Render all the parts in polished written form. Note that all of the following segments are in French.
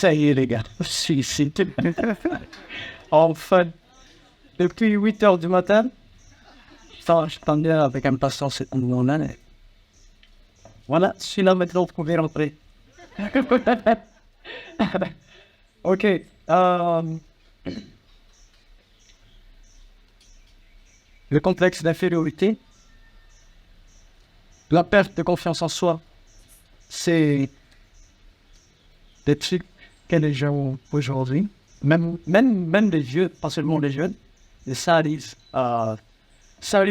Ça y est, les gars, je suis ici. Enfin, depuis 8 heures du matin, je t'en avec impatience cet moment-là. Mais... Voilà, je suis là maintenant, vous pouvez rentrer. Ok. Le complexe d'infériorité, la perte de confiance en soi, c'est des trucs que les gens ont aujourd'hui, même les vieux, pas seulement les jeunes, et ça arrive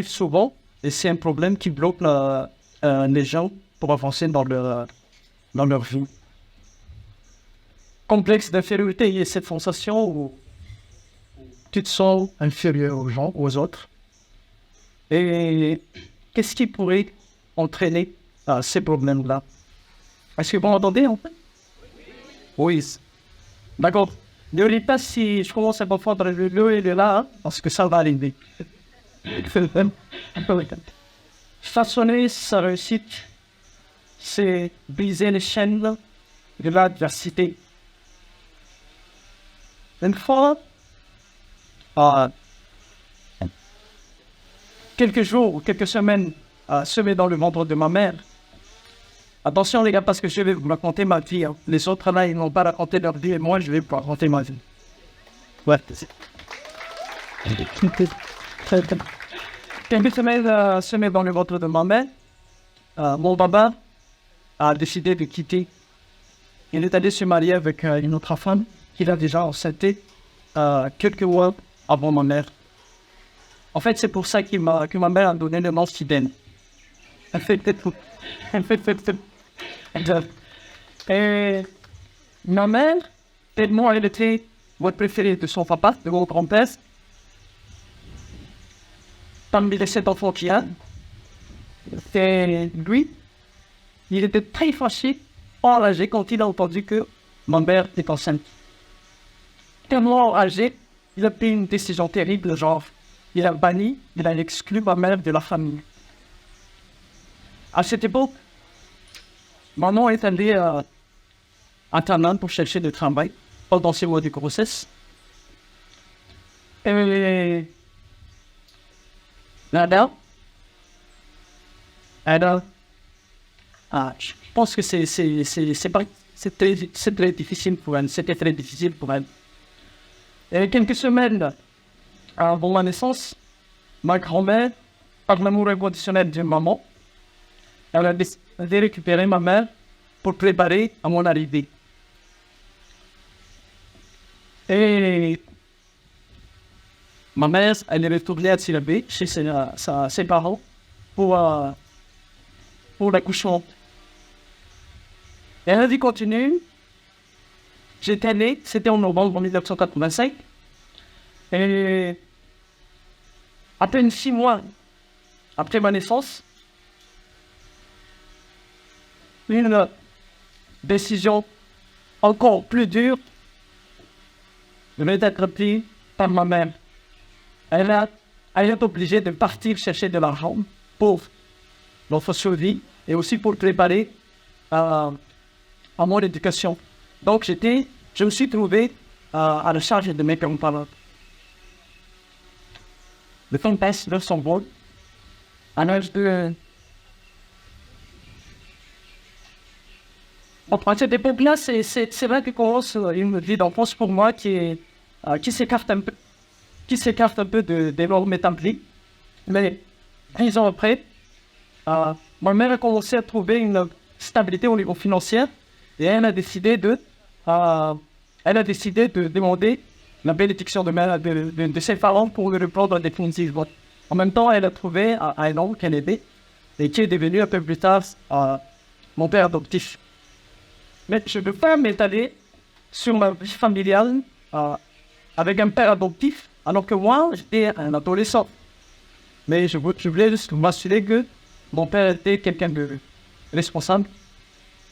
souvent, et c'est un problème qui bloque les gens pour avancer dans leur vie. Complexe d'infériorité, il y a cette sensation où tu te sens inférieur aux gens, aux autres. Et qu'est-ce qui pourrait entraîner ces problèmes-là? Est-ce que vous m'entendez en fait? Oui. D'accord. Ne dites pas si je commence à confondre le et le là, hein, parce que ça va arriver. Façonner sa réussite, c'est briser les chaînes de l'adversité. Une fois, quelques jours ou quelques semaines semé dans le ventre de ma mère. Attention les gars, parce que je vais vous raconter ma vie. Hein. Les autres là, ils n'ont pas raconté leur vie et moi, je vais vous raconter ma vie. Ouais. Quelques semaines semé dans le ventre de ma mère, mon papa a décidé de quitter. Il est allé se marier avec une autre femme qu'il a déjà enceinté quelques mois avant ma mère. En fait, c'est pour ça que ma mère a donné le nom Fidèle. Et ma mère, tellement elle était votre préférée de son papa, de mon grand-père, parmi les 7 enfants qu'il y a, c'est lui, il était très fâché, enragé quand il a entendu que ma mère est enceinte. Tellement enragé, il a pris une décision terrible, genre, il a exclu ma mère de la famille. À cette époque, maman est allée à Thaïlande pour chercher du travail pendant 6 mois de grossesse. Et là, je pense que c'est très difficile pour elle. C'était très difficile pour elle. Et quelques semaines avant ma naissance, ma grand-mère, par l'amour inconditionnel de maman, elle a décidé de récupérer ma mère pour préparer à mon arrivée. Et ma mère, elle est retournée à Tirabé, chez ses parents, pour l'accouchement. Et elle a dit continue. J'étais né, c'était en novembre 1985. Et à peine 6 mois après ma naissance, une décision encore plus dure devait être prise par ma mère. Elle est obligée de partir chercher de l'argent pour notre survie et aussi pour préparer à mon éducation. Donc je me suis trouvé à la charge de mes parents. Le temps passe de son vol. À l'âge de... À cette époque-là, c'est vrai que commence une vie d'enfance pour moi qui s'écarte un peu des normes établies. Mais 10 ans après, ma mère a commencé à trouver une stabilité au niveau financier et elle a décidé de demander la bénédiction de ses parents pour le reprendre définitivement. En même temps, elle a trouvé un homme qu'elle aimait et qui est devenu un peu plus tard mon père adoptif. Mais je ne peux pas m'étaler sur ma vie familiale avec un père adoptif, alors que moi, j'étais un adolescent. Mais je voulais juste m'assurer que mon père était quelqu'un de responsable,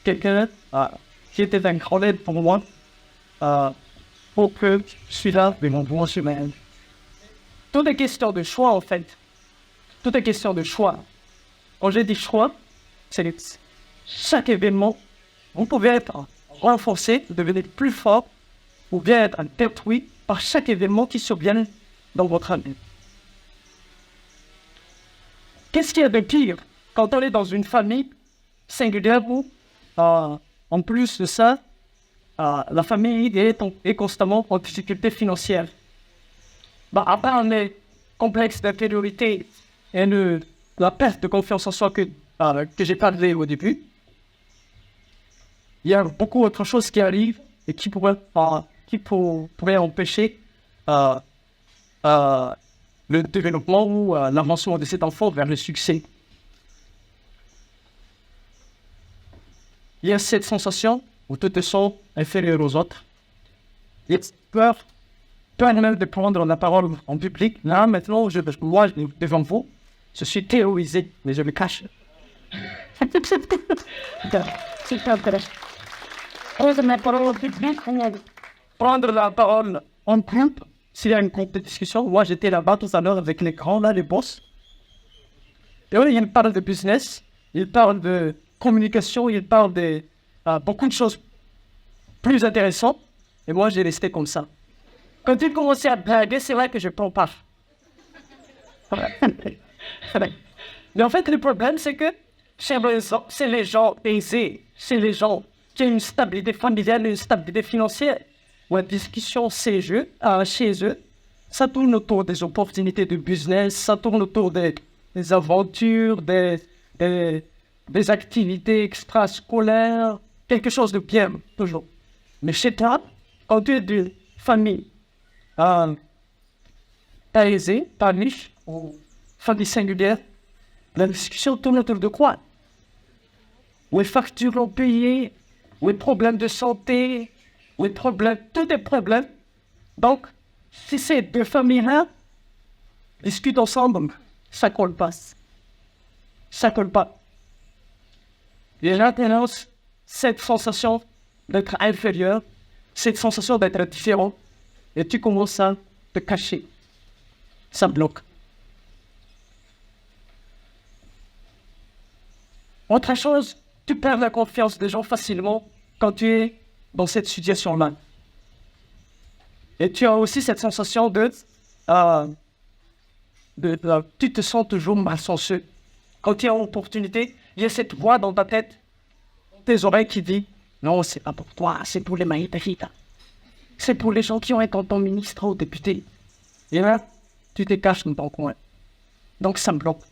quelqu'un qui était un grand aide pour moi, pour que je suis là de mon bon chemin. Tout est question de choix, en fait. Tout est question de choix. Quand j'ai dit choix, c'est chaque événement, vous pouvez être renforcer, devenir plus fort, ou bien être détruit par chaque événement qui survient dans votre vie. Qu'est-ce qu'il y a de pire quand on est dans une famille singulière où, en plus de ça, la famille est constamment en difficulté financière? À part les complexes d'infériorité et la perte de confiance en soi que j'ai parlé au début, il y a beaucoup d'autres choses qui arrivent et qui pourraient empêcher le développement ou l'avancement de cet enfant vers le succès. Il y a cette sensation où tu te sens inférieur aux autres. Il y a peur même de prendre la parole en public. Là, maintenant, moi, devant vous, je suis terrorisé, mais je me cache. C'est intéressant. Prendre la parole en groupe, s'il y a une groupe de discussion. Moi, j'étais là-bas tout à l'heure avec les grands, là, les boss. Et oui, ils parlent de business, ils parlent de communication, ils parlent de beaucoup de choses plus intéressantes. Et moi, j'ai resté comme ça. Quand ils commençaient à blaguer, c'est vrai que je prends part. Mais en fait, le problème, c'est que c'est les gens aisés, c'est les gens qui ont une stabilité familiale, une stabilité financière, où la discussion chez eux, ça tourne autour des opportunités de business, ça tourne autour des aventures, des activités extrascolaires, quelque chose de bien, toujours. Mais chez toi, quand tu es d'une famille pas aisée, pas riche, ou famille singulière, la discussion tourne autour de quoi? Où les factures ont payé, où les problèmes de santé, où les problèmes, tous les problèmes. Donc, si ces deux familles-là discutent ensemble, ça colle pas. Ça colle pas. Et là, tu as cette sensation d'être inférieur, cette sensation d'être différent, et tu commences à te cacher. Ça bloque. Autre chose, tu perds la confiance des gens facilement quand tu es dans cette situation-là. Et tu as aussi cette sensation tu te sens toujours malchanceux. Quand tu as une opportunité, il y a cette voix dans ta tête, tes oreilles qui dit « Non, c'est pas pour toi, c'est pour les maïtahitas. C'est pour les gens qui ont été en tant ministre ou député. » Et là, tu te caches dans ton coin. Donc ça me bloque.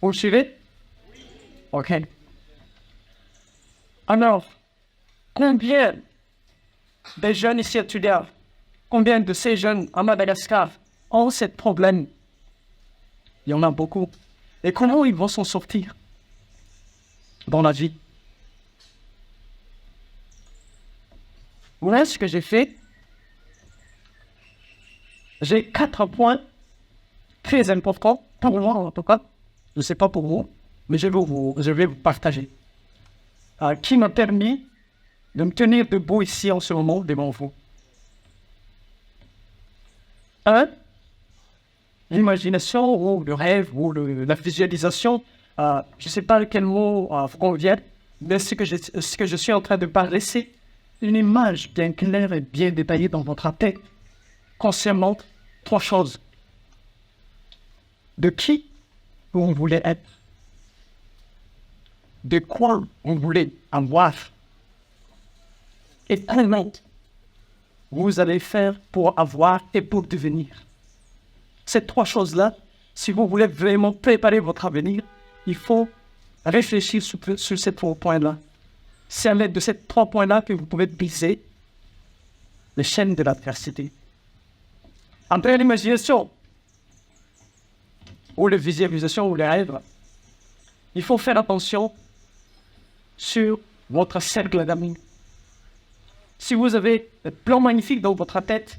Vous me suivez? Ok. Alors, combien de jeunes ici à Tulia, combien de ces jeunes à Madagascar ont ce problème? Il y en a beaucoup. Et comment ils vont s'en sortir dans la vie? Voilà ce que j'ai fait. J'ai 4 points très importants pour moi en tout cas. Je ne sais pas pour vous, mais je vais vous partager. Qui m'a permis de me tenir debout ici en ce moment devant vous. 1. L'imagination ou le rêve ou la visualisation. Je ne sais pas quel mot vous convient, mais ce que je suis en train de parler, c'est une image bien claire et bien détaillée dans votre tête concernant 3 choses. De qui on voulait être, de quoi on voulait avoir, et comment vous allez faire pour avoir et pour devenir. Ces 3 choses-là, si vous voulez vraiment préparer votre avenir, il faut réfléchir sur ces 3 points-là. C'est à l'aide de ces 3 points-là que vous pouvez briser les chaînes de l'adversité. Après l'imagination, ou la visualisation, ou les rêves, il faut faire attention sur votre cercle d'amis. Si vous avez un plan magnifique dans votre tête,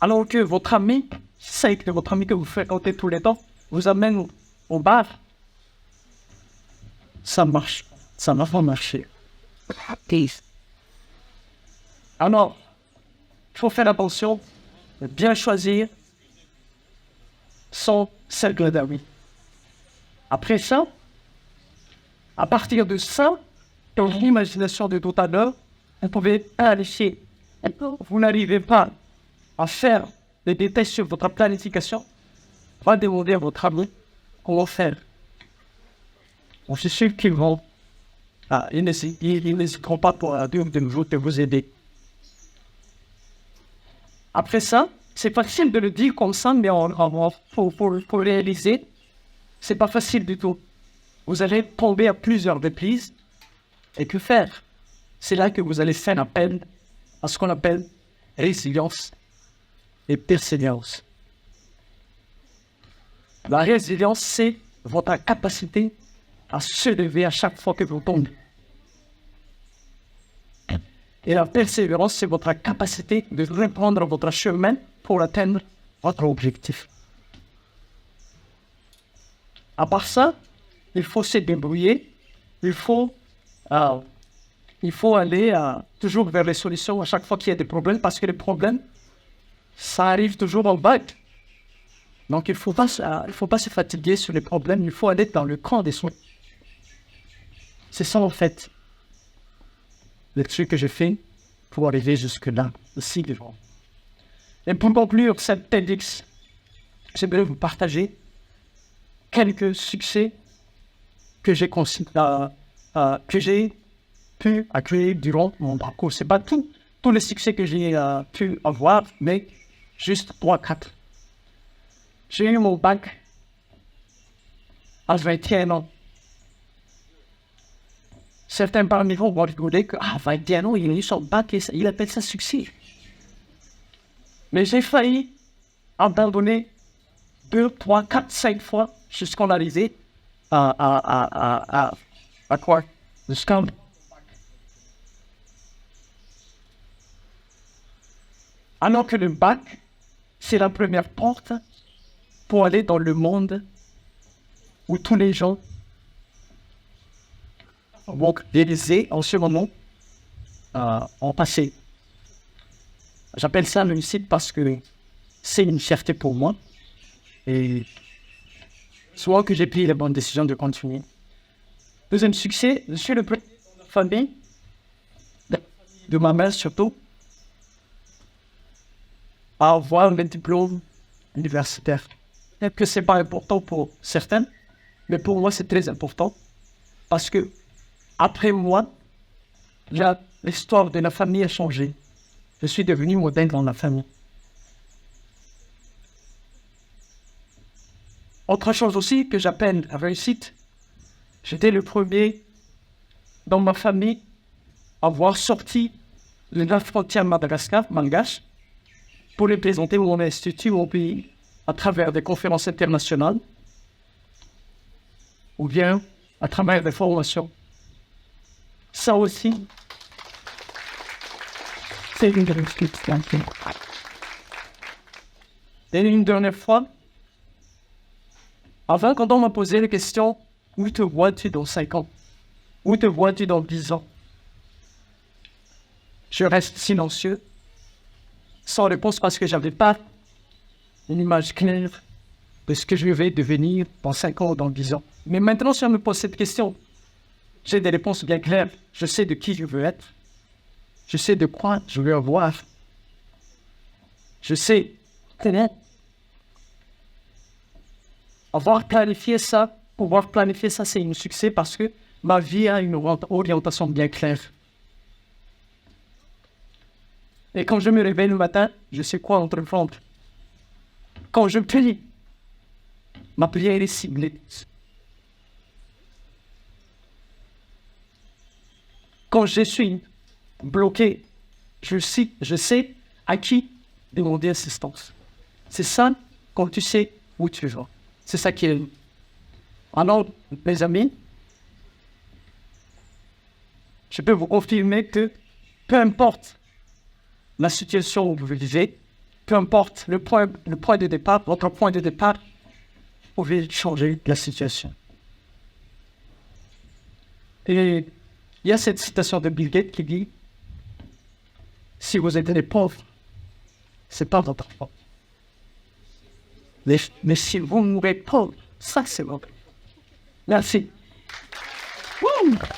alors que votre ami, c'est que votre ami que vous fréquentez tous les temps, vous amène au bar, ça marche. Ça n'a pas marché. Alors, il faut faire attention de bien choisir son cercle d'amis. Après ça, À partir de ça, dans l'imagination de tout à l'heure, vous pouvez planifier. Vous n'arrivez pas à faire des détails sur votre planification, va demander à votre ami comment faire. Je suis sûr qu'ils vont. Ils n'hésiteront pas pour de vous aider. Après ça, c'est facile de le dire comme ça, mais pour réaliser, c'est pas facile du tout. Vous allez tomber à plusieurs reprises. Et que faire? C'est là que vous allez faire appel à ce qu'on appelle résilience et persévérance. La résilience, c'est votre capacité à se lever à chaque fois que vous tombez. Et la persévérance, c'est votre capacité de reprendre votre chemin pour atteindre votre objectif. À part ça, il faut se débrouiller, il faut aller toujours vers les solutions à chaque fois qu'il y a des problèmes, parce que les problèmes, ça arrive toujours en vague. Donc il ne faut pas se fatiguer sur les problèmes, il faut aller dans le camp des soins. C'est ça en fait, le truc que j'ai fait pour arriver jusque-là, aussi devant. Et pour conclure cette TEDx, j'aimerais vous partager quelques succès que j'ai pu accueillir durant mon parcours. Ce n'est pas tous les succès que j'ai pu avoir, mais juste 3-4. J'ai eu mon bac à 21 ans. Certains parmi vous vont rigoler que 21 ans, il a eu son bac et il appelle ça succès. Mais j'ai failli abandonner 2, 3, 4, 5 fois jusqu'en arriver à quoi? Jusqu'en... Alors que le bac, c'est la première porte pour aller dans le monde où tous les gens vont réaliser en ce moment en passé. J'appelle ça réussite parce que c'est une fierté pour moi. Et soit que j'ai pris la bonne décision de continuer. Deuxième succès, je suis le premier de ma famille, de ma mère surtout, à avoir le diplôme universitaire. Peut-être que ce n'est pas important pour certains, mais pour moi c'est très important. Parce que après moi, l'histoire de la famille a changé. Je suis devenu modèle dans la famille. Autre chose aussi que j'appelle la réussite, j'étais le premier dans ma famille à avoir sorti de la frontière Madagascar, malgache, pour représenter mon institut, mon pays, à travers des conférences internationales, ou bien à travers des formations. Ça aussi, c'est une réussite. Et une dernière fois, avant, quand on m'a posé la question, où te vois-tu dans 5 ans? Où te vois-tu dans 10 ans? Je reste silencieux, sans réponse parce que je n'avais pas une image claire de ce que je vais devenir dans 5 ans ou dans 10 ans. Mais maintenant, si on me pose cette question, j'ai des réponses bien claires. Je sais de qui je veux être. Je sais de quoi je veux avoir. Je sais. Avoir planifié ça, pouvoir planifier ça, c'est un succès parce que ma vie a une orientation bien claire. Et quand je me réveille le matin, je sais quoi entreprendre. Quand je prie, ma prière est ciblée. Quand je suis bloqué, je sais à qui demander assistance. C'est ça quand tu sais où tu vas. C'est ça qui est. Alors, mes amis, je peux vous confirmer que peu importe la situation où vous vivez, peu importe le point de départ, votre point de départ, vous pouvez changer la situation. Et il y a cette citation de Bill Gates qui dit « Si vous êtes des pauvres, c'est pas votre faute. Mais si vous mourrez pauvre, ça c'est votre faute. » Merci. Woo! Wouh